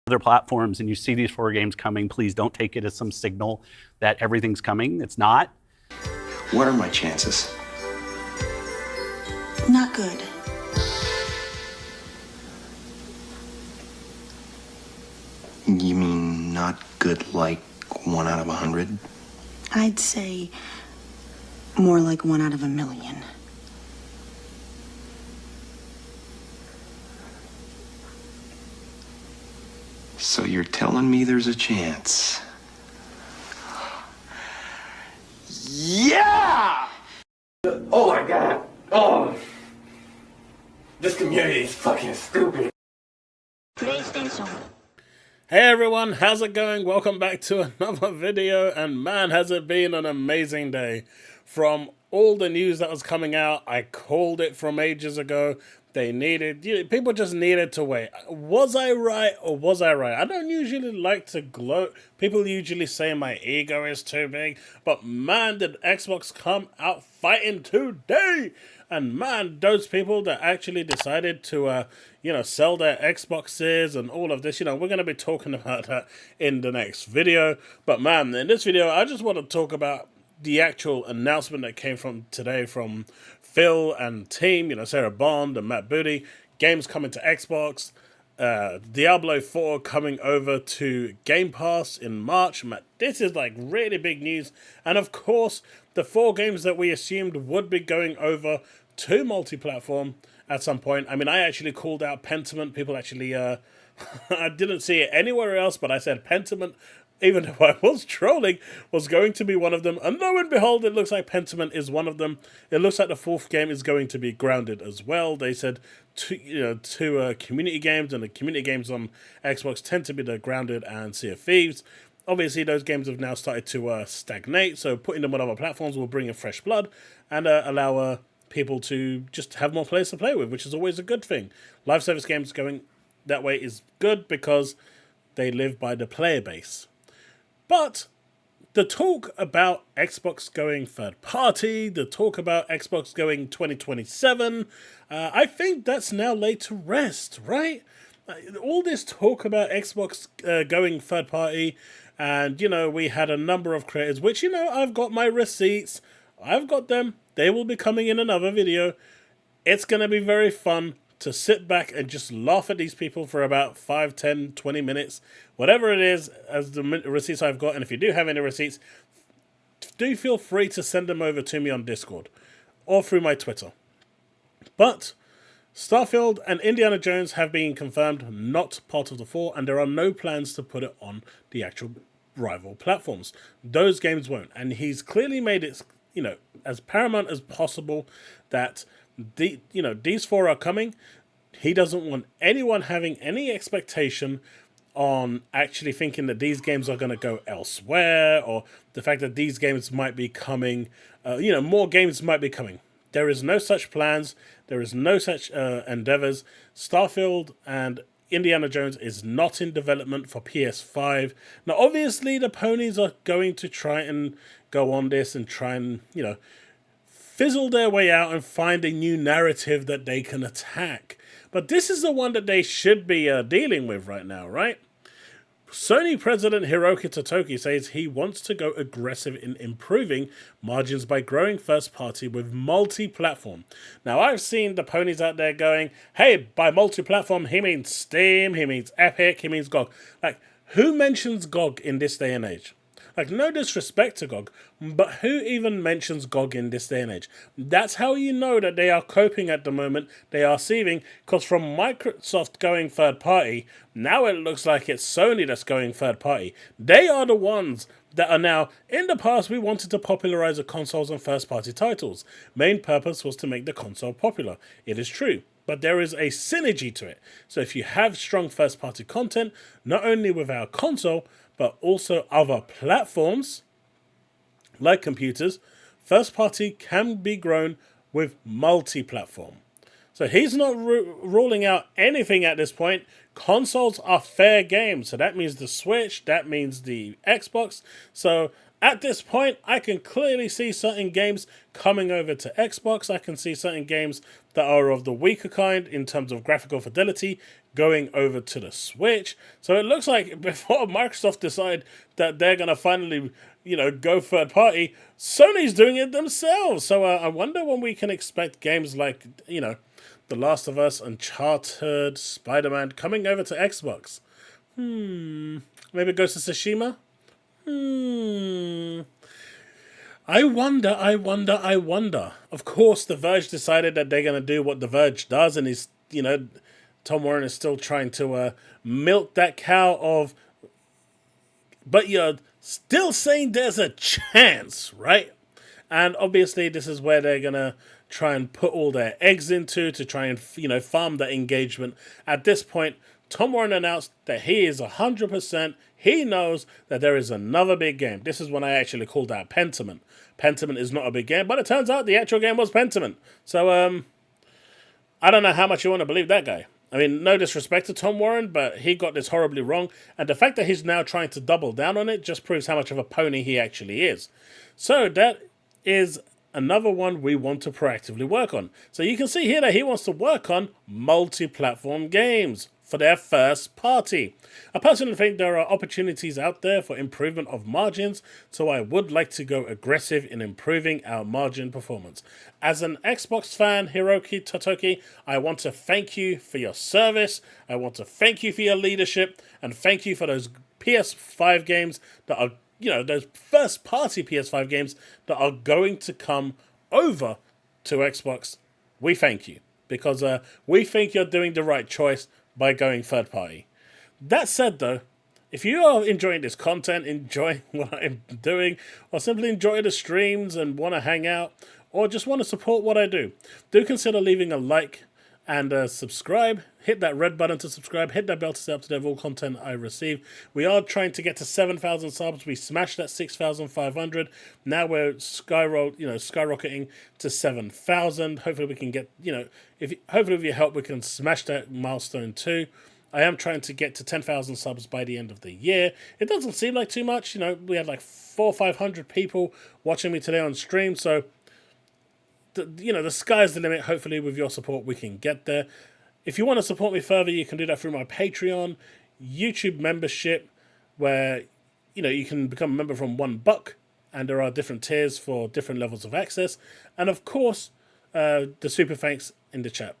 other platforms and you see these 4 games coming, please don't take it as some signal that everything's coming. It's not. What are my chances? Not good. You mean not good like 1 out of 100? I'd say more like 1 out of 1,000,000. So you're telling me there's a chance? Yeah! Oh my god. Oh. This community is fucking stupid. PlayStation. Hey everyone, how's it going? Welcome back to another video, and man, has it been an amazing day. From all the news that was coming out, I called it from ages ago. People just needed to wait. Was I right or was I right? I don't usually like to gloat. People usually say my ego is too big, but man, did Xbox come out fighting today. And man, those people that actually decided to, sell their Xboxes and all of this, we're going to be talking about that in the next video. But man, in this video, I just want to talk about the actual announcement that came from today from Phil and team, Sarah Bond and Matt Booty. Games coming to Xbox. Diablo 4 coming over to Game Pass in March. This is like really big news. And of course, the 4 games that we assumed would be going over to multi-platform at some point. I mean, I actually called out Pentiment. People actually, I didn't see it anywhere else, but I said Pentiment, even though I was trolling, was going to be one of them. And lo and behold, it looks like Pentiment is one of them. It looks like the 4th game is going to be Grounded as well. They said two community games, and the community games on Xbox tend to be the Grounded and Sea of Thieves. Obviously, those games have now started to stagnate, so putting them on other platforms will bring in fresh blood and allow people to just have more players to play with, which is always a good thing. Live service games going that way is good because they live by the player base. But the talk about Xbox going third party, the talk about Xbox going 2027, I think that's now laid to rest, right? All this talk about Xbox going third party, and, we had a number of creators, which, I've got my receipts. I've got them. They will be coming in another video. It's going to be very fun to sit back and just laugh at these people for about 5, 10, 20 minutes, whatever it is, as the receipts I've got. And if you do have any receipts, do feel free to send them over to me on Discord or through my Twitter. But Starfield and Indiana Jones have been confirmed not part of the 4, and there are no plans to put it on the actual rival platforms. Those games won't. And he's clearly made it, as paramount as possible that these 4 are coming. He doesn't want anyone having any expectation on actually thinking that these games are going to go elsewhere, or the fact that these games might be coming, more games might be coming. There is no such plans. There is no such endeavors. Starfield and Indiana Jones is not in development for PS5. Now, obviously, the ponies are going to try and go on this and try and, fizzle their way out and find a new narrative that they can attack. But this is the one that they should be dealing with right now, right? Sony President Hiroki Totoki says he wants to go aggressive in improving margins by growing first party with multi-platform. Now, I've seen the ponies out there going, hey, by multi-platform, he means Steam, he means Epic, he means GOG. Like, who mentions GOG in this day and age? Like, no disrespect to GOG, but who even mentions GOG in this day and age? That's how you know that they are coping at the moment. They are seething, because from Microsoft going third party, now it looks like it's Sony that's going third party. They are the ones that are now, in the past, we wanted to popularize the consoles and first party titles. Main purpose was to make the console popular. It is true. But there is a synergy to it. So if you have strong first party content, not only with our console, but also other platforms, like computers, first party can be grown with multi-platform. So he's not ruling out anything at this point. Consoles are fair game. So that means the Switch, that means the Xbox. So at this point, I can clearly see certain games coming over to Xbox. I can see certain games that are of the weaker kind in terms of graphical fidelity going over to the Switch. So it looks like before Microsoft decide that they're going to finally, go third party, Sony's doing it themselves. So I wonder when we can expect games like, The Last of Us, Uncharted, Spider-Man coming over to Xbox. Maybe Ghost of Tsushima? I wonder. Of course, The Verge decided that they're going to do what The Verge does, and is, Tom Warren is still trying to milk that cow of, but you're still saying there's a chance, right? And obviously, this is where they're going to try and put all their eggs into to try and, farm that engagement. At this point, Tom Warren announced that he is 100%. He knows that there is another big game. This is when I actually called out Pentiment. Pentiment is not a big game, but it turns out the actual game was Pentiment. So, I don't know how much you want to believe that guy. I mean, no disrespect to Tom Warren, but he got this horribly wrong. And the fact that he's now trying to double down on it just proves how much of a pony he actually is. So that is another one we want to proactively work on. So you can see here that he wants to work on multi-platform games for their first party. I personally think there are opportunities out there for improvement of margins, so I would like to go aggressive in improving our margin performance. As an Xbox fan, Hiroki Totoki, I want to thank you for your service, I want to thank you for your leadership, and thank you for those PS5 games that are, those first party PS5 games that are going to come over to Xbox. We thank you, because we think you're doing the right choice by going third party. That said though, if you are enjoying this content, enjoying what I'm doing, or simply enjoy the streams and want to hang out, or just want to support what I do consider leaving a like and subscribe. Hit that red button to subscribe. Hit that bell to stay up to date with all content I receive. We are trying to get to 7,000 subs. We smashed that 6,500. Now we're skyrocketing to 7,000. Hopefully we can get, hopefully with your help we can smash that milestone too. I am trying to get to 10,000 subs by the end of the year. It doesn't seem like too much. We had like 400 or 500 people watching me today on stream. So, the sky's the limit. Hopefully with your support we can get there. If you want to support me further, you can do that through my Patreon, YouTube membership, where, you can become a member from $1, and there are different tiers for different levels of access. And of course, the super thanks in the chat,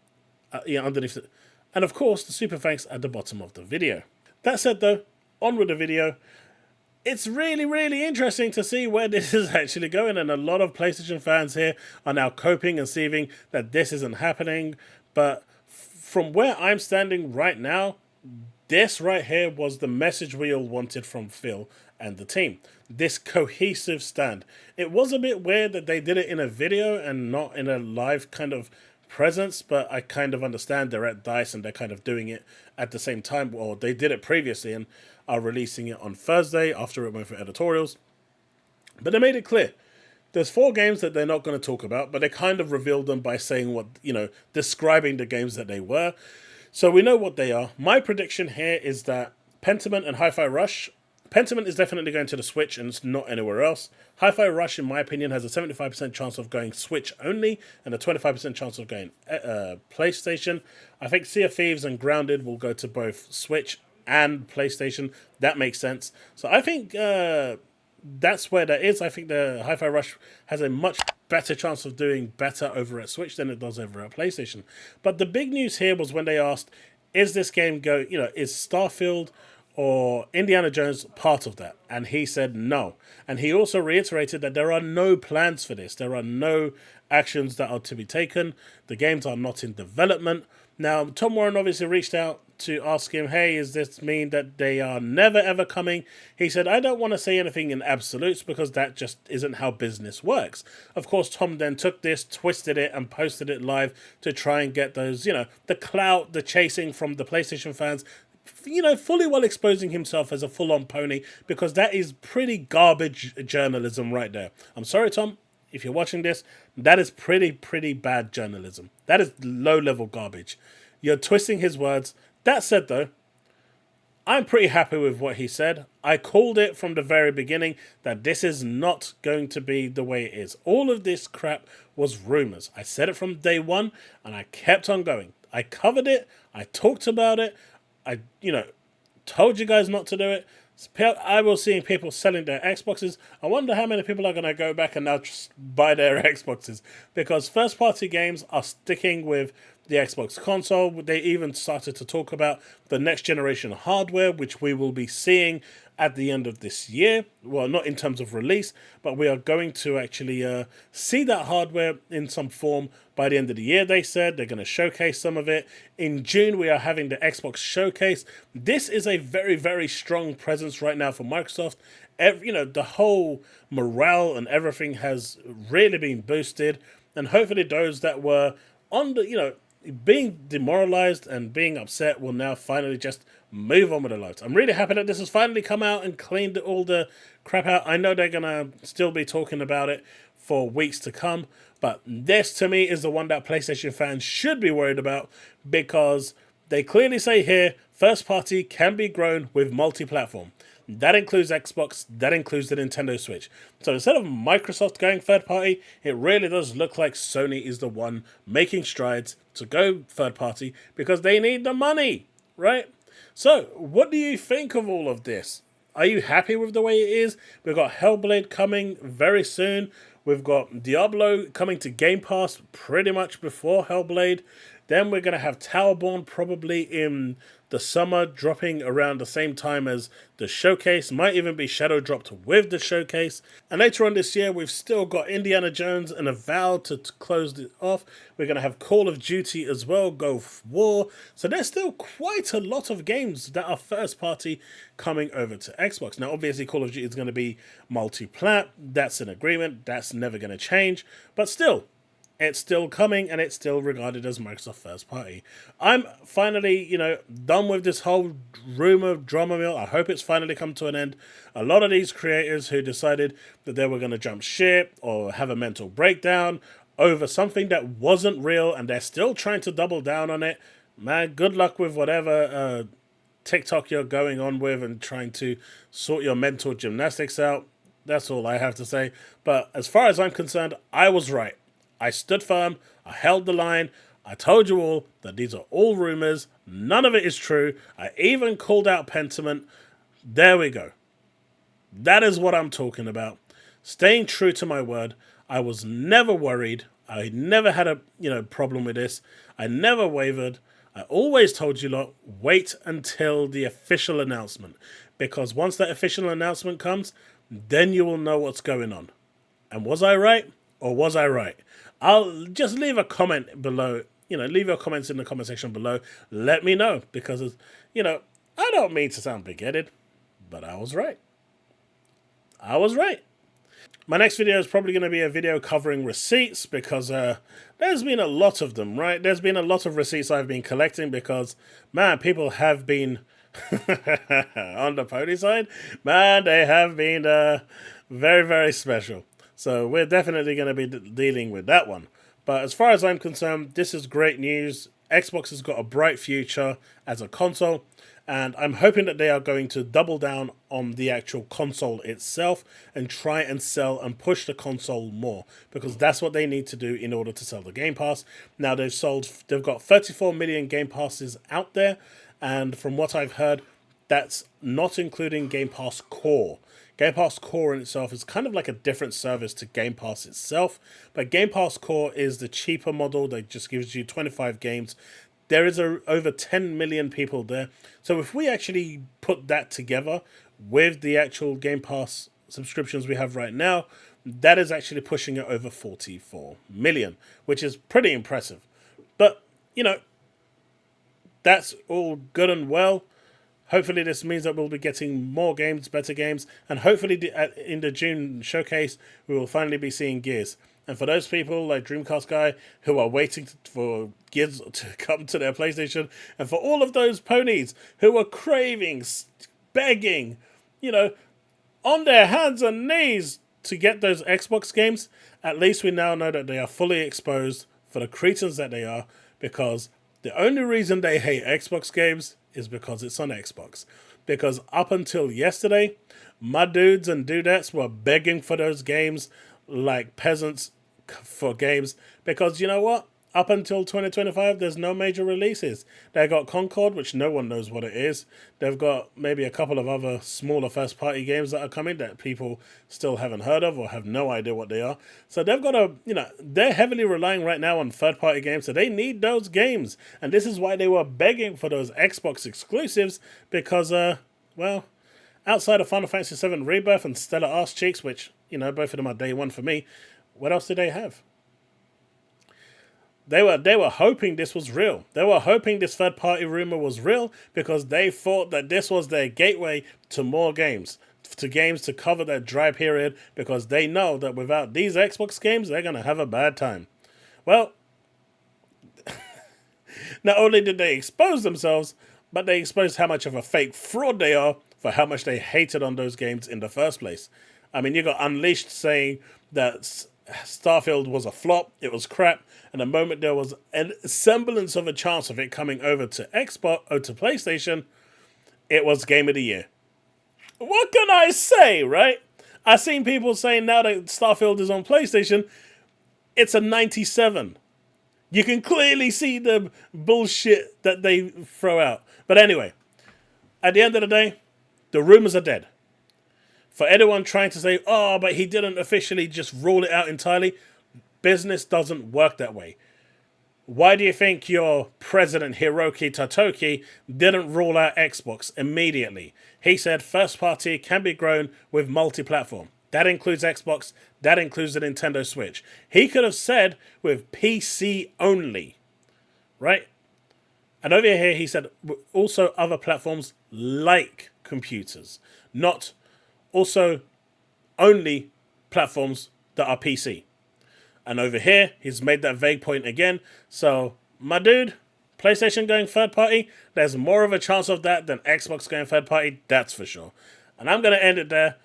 underneath it. And of course, the super thanks at the bottom of the video. That said though, on with the video. It's really, really interesting to see where this is actually going, and a lot of PlayStation fans here are now coping and seeing that this isn't happening. But from where I'm standing right now, this right here was the message we all wanted from Phil and the team. This cohesive stand. It was a bit weird that they did it in a video and not in a live kind of presence, but I kind of understand they're at DICE and they're kind of doing it at the same time, or they did it previously and are releasing it on Thursday after it went for editorials. But they made it clear. There's 4 games that they're not going to talk about, but they kind of revealed them by saying what, describing the games that they were. So we know what they are. My prediction here is that Pentiment and Hi-Fi Rush. Pentiment is definitely going to the Switch and it's not anywhere else. Hi-Fi Rush, in my opinion, has a 75% chance of going Switch only and a 25% chance of going PlayStation. I think Sea of Thieves and Grounded will go to both Switch and PlayStation. That makes sense. So I think that's where that is. I think the Hi-Fi Rush has a much better chance of doing better over at Switch than it does over at PlayStation. But the big news here was when they asked, is this game is Starfield or Indiana Jones part of that? And he said no. And he also reiterated that there are no plans for this. There are no actions that are to be taken. The games are not in development. Now, Tom Warren obviously reached out to ask him, hey, does this mean that they are never ever coming? He said, I don't want to say anything in absolutes because that just isn't how business works. Of course, Tom then took this, twisted it, and posted it live to try and get those, the clout, the chasing from the PlayStation fans, fully well exposing himself as a full-on pony, because that is pretty garbage journalism right there. I'm sorry, Tom, if you're watching this, that is pretty bad journalism. That is low-level garbage. You're twisting his words. That said, though, I'm pretty happy with what he said. I called it from the very beginning that this is not going to be the way it is. All of this crap was rumors. I said it from day one, and I kept on going. I covered it. I talked about it. I, told you guys not to do it. I was seeing people selling their Xboxes. I wonder how many people are going to go back and now just buy their Xboxes, because first-party games are sticking with the Xbox console. They even started to talk about the next generation hardware, which we will be seeing at the end of this year. Well, not in terms of release, but we are going to actually see that hardware in some form by the end of the year. They said they're going to showcase some of it. In June, we are having the Xbox Showcase. This is a very, very strong presence right now for Microsoft. The whole morale and everything has really been boosted. And hopefully those that were on the, being demoralized and being upset will now finally just move on with their lives. I'm really happy that this has finally come out and cleaned all the crap out. I know they're going to still be talking about it for weeks to come, but this to me is the one that PlayStation fans should be worried about, because they clearly say here, first party can be grown with multi-platform. That includes Xbox, that includes the Nintendo Switch. So instead of Microsoft going third party, it really does look like Sony is the one making strides to go third party, because they need the money, right? So what do you think of all of this? Are you happy with the way it is? We've got Hellblade coming very soon. We've got Diablo coming to Game Pass pretty much before Hellblade. Then we're going to have Towerborn probably in the summer, dropping around the same time as the showcase. Might even be shadow dropped with the showcase. And later on this year, we've still got Indiana Jones and Avowed to close it off. We're going to have Call of Duty as well, Gulf War. So there's still quite a lot of games that are first party coming over to Xbox. Now, obviously, Call of Duty is going to be multi-plat. That's an agreement. That's never going to change. But still, it's still coming, and it's still regarded as Microsoft first party. I'm finally, done with this whole rumor drama mill. I hope it's finally come to an end. A lot of these creators who decided that they were going to jump ship or have a mental breakdown over something that wasn't real, and they're still trying to double down on it, man, good luck with whatever TikTok you're going on with and trying to sort your mental gymnastics out. That's all I have to say. But as far as I'm concerned, I was right. I stood firm, I held the line, I told you all that these are all rumors, none of it is true, I even called out Pentiment. There we go. That is what I'm talking about. Staying true to my word. I was never worried, I never had a problem with this, I never wavered. I always told you lot, wait until the official announcement, because once that official announcement comes, then you will know what's going on. And was I right, or was I right? I'll just leave a comment below, leave your comments in the comment section below. Let me know, because, I don't mean to sound big-headed, but I was right. I was right. My next video is probably going to be a video covering receipts, because there's been a lot of them, right? There's been a lot of receipts I've been collecting, because, man, people have been on the pony side. Man, they have been very, very special. So we're definitely going to be dealing with that one. But as far as I'm concerned, this is great news. Xbox has got a bright future as a console, and I'm hoping that they are going to double down on the actual console itself and try and sell and push the console more, because that's what they need to do in order to sell the Game Pass. Now they've got 34 million Game Passes out there, and from what I've heard, that's not including Game Pass Core. Game Pass Core in itself is kind of like a different service to Game Pass itself, but Game Pass Core is the cheaper model that just gives you 25 games. There is over 10 million people there, so if we actually put that together with the actual Game Pass subscriptions we have right now, that is actually pushing it over 44 million, which is pretty impressive. But, that's all good and well. Hopefully this means that we'll be getting more games, better games, and hopefully in the June showcase, we will finally be seeing Gears. And for those people like Dreamcast Guy who are waiting for Gears to come to their PlayStation, and for all of those ponies who are craving, begging, on their hands and knees to get those Xbox games, at least we now know that they are fully exposed for the cretins that they are, because the only reason they hate Xbox games is because it's on Xbox. Because up until yesterday, my dudes and dudettes were begging for those games like peasants for games. Because you know what? up until 2025, there's no major releases. They got Concord, which no one knows what it is. They've got maybe a couple of other smaller first-party games that are coming that people still haven't heard of or have no idea what they are. So they've got a, they're heavily relying right now on third-party games, so they need those games. And this is why they were begging for those Xbox exclusives because, well, outside of Final Fantasy VII Rebirth and Stellar Arse Cheeks, which, both of them are day one for me, what else did they have? They were hoping this was real. They were hoping this third-party rumor was real because they thought that this was their gateway to more games, to cover their dry period, because they know that without these Xbox games, they're going to have a bad time. Well, not only did they expose themselves, but they exposed how much of a fake fraud they are for how much they hated on those games in the first place. I mean, you got Unleashed saying that Starfield was a flop, it was crap, and the moment there was a semblance of a chance of it coming over to Xbox or to PlayStation, it was Game of the Year. What can I say, right? I've seen people saying now that Starfield is on PlayStation, it's a 97. You can clearly see the bullshit that they throw out. But anyway, at the end of the day, the rumors are dead. For anyone trying to say, oh, but he didn't officially just rule it out entirely, business doesn't work that way. Why do you think your president, Hiroki Totoki, didn't rule out Xbox immediately? He said first party can be grown with multi-platform. That includes Xbox, that includes the Nintendo Switch. He could have said with PC only, right? And over here he said also other platforms like computers, not also only platforms that are PC. And over here, he's made that vague point again. So, my dude, PlayStation going third party, there's more of a chance of that than Xbox going third party, that's for sure. And I'm going to end it there.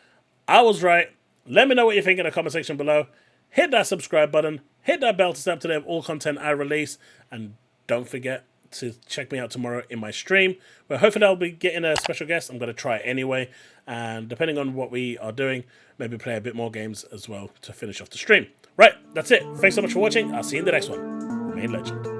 I was right. Let me know what you think in the comment section below. Hit that subscribe button. Hit that bell to stay up to date with all content I release. And don't forget to check me out tomorrow in my stream, where hopefully I'll be getting a special guest. I'm going to try it anyway, and depending on what we are doing, maybe play a bit more games as well to finish off the stream. Right, that's it. Thanks so much for watching. I'll see you in the next one. Remain legend.